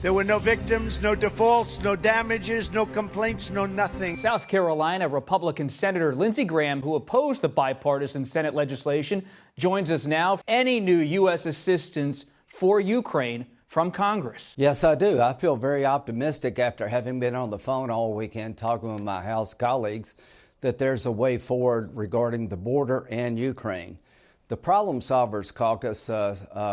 There were no victims, no defaults, no damages, no complaints, no nothing. South Carolina Republican Senator Lindsay, who opposed the bipartisan Senate legislation, joins us now. Any new U.S. assistance for Ukraine from Congress? Yes, I do. I feel very optimistic after having been on the phone all weekend talking with my House colleagues that there's a way forward regarding the border and Ukraine. The Problem Solvers Caucus,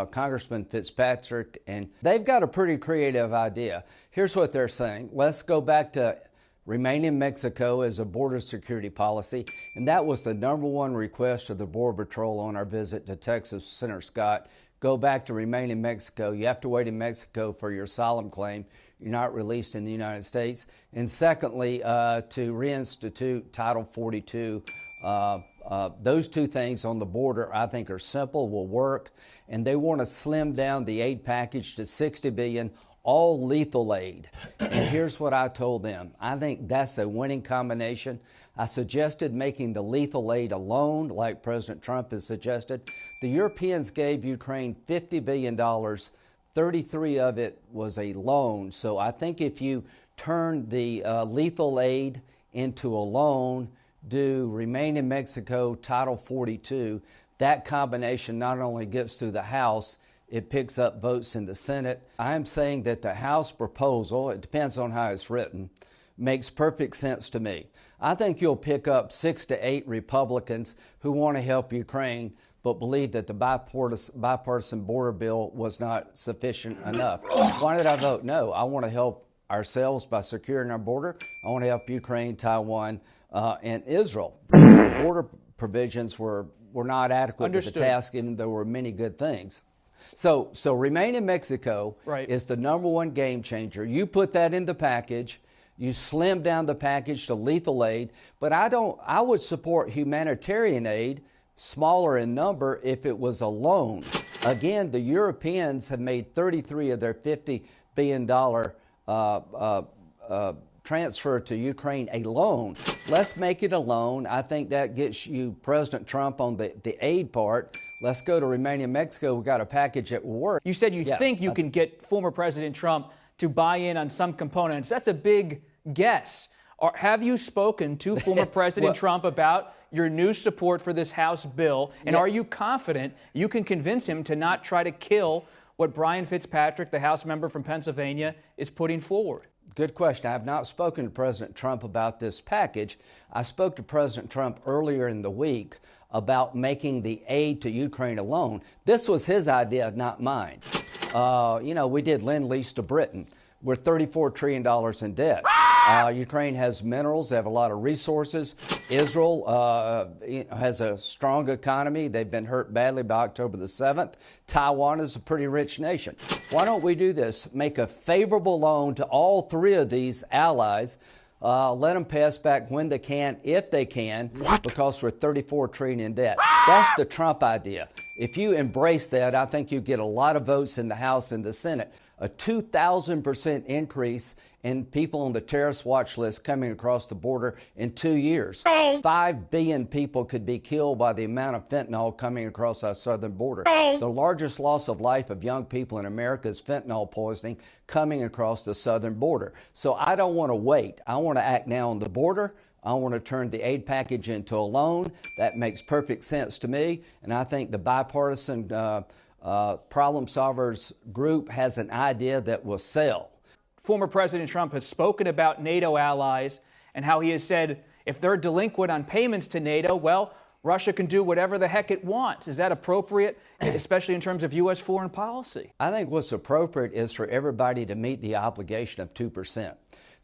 Congressman Fitzpatrick, and they've got a pretty creative idea. Here's what they're saying. Let's go back to remain in Mexico as a border security policy. And that was the #1 request of the Border Patrol on our visit to Texas, Senator Scott. Go back to remain in Mexico. You have to wait in Mexico for your asylum claim. You're not released in the United States. And secondly, to reinstitute Title 42. Those two things on the border, I think, are simple, will work, and they want to slim down the aid package to $60 billion, all lethal aid. And here's what I told them. I think that's a winning combination. I suggested making the lethal aid a loan, like President Trump has suggested. The Europeans gave Ukraine $50 billion. 33 of it was a loan. So I think if you turn the lethal aid into a loan, do remain in Mexico, Title 42, that combination not only gets through the House, it picks up votes in the Senate. I'm saying that the House proposal, it depends on how it's written, makes perfect sense to me. I think you'll pick up 6 to 8 Republicans who want to help Ukraine, but believe that the bipartisan border bill was not sufficient enough. Why did I vote no? I want to help ourselves by securing our border. I want to help Ukraine, Taiwan, and Israel. The border provisions were not adequate to the task, even though there were many good things. So remain in Mexico is the #1 game changer. You put that in the package. You slim down the package to lethal aid. But I would support humanitarian aid, smaller in number, if it was a loan. Again, the Europeans have made 33 of their $50 billion transfer to Ukraine a loan. Let's make it a loan. I think that gets you President Trump on the aid part. Let's go to remain in Mexico. We've got a package that will work. You said you think you can get former President Trump to buy in on some components. That's a big guess. Have you spoken to former President Trump about your new support for this House bill? And are you confident you can convince him to not try to kill what Brian Fitzpatrick, the House member from Pennsylvania, is putting forward? Good question. I have not spoken to President Trump about this package. I spoke to President Trump earlier in the week about making the aid to Ukraine a loan. This was his idea, not mine. We did Lend-Lease to Britain. We're $34 trillion in debt. Ukraine has minerals. They have a lot of resources. Israel has a strong economy. They've been hurt badly by October the 7th. Taiwan is a pretty rich nation. Why don't we do this? Make a favorable loan to all 3 of these allies. Let them pass back when they can, if they can, because we're $34 trillion in debt. That's the Trump idea. If you embrace that, I think you get a lot of votes in the House and the Senate. A 2,000% increase in people on the terrorist watch list coming across the border in 2 years. 5 billion people could be killed by the amount of fentanyl coming across our southern border. The largest loss of life of young people in America is fentanyl poisoning coming across the southern border. So I don't want to wait. I want to act now on the border. I want to turn the aid package into a loan. That makes perfect sense to me. And I think the bipartisan Problem Solvers group has an idea that will sell. Former President Trump has spoken about NATO allies and how he has said if they're delinquent on payments to NATO, well, Russia can do whatever the heck it wants. Is that appropriate, especially in terms of U.S. foreign policy? I think what's appropriate is for everybody to meet the obligation of 2%.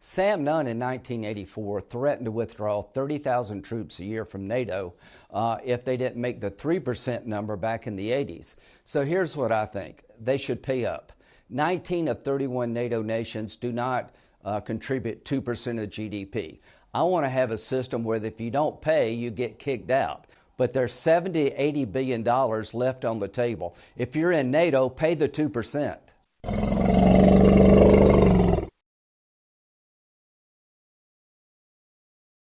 Sam Nunn in 1984 threatened to withdraw 30,000 troops a year from NATO if they didn't make the 3% number back in the 80s. So here's what I think. They should pay up. 19 of 31 NATO nations do not contribute 2% of GDP. I want to have a system where if you don't pay, you get kicked out. But there's $70 to $80 billion left on the table. If you're in NATO, pay the 2%.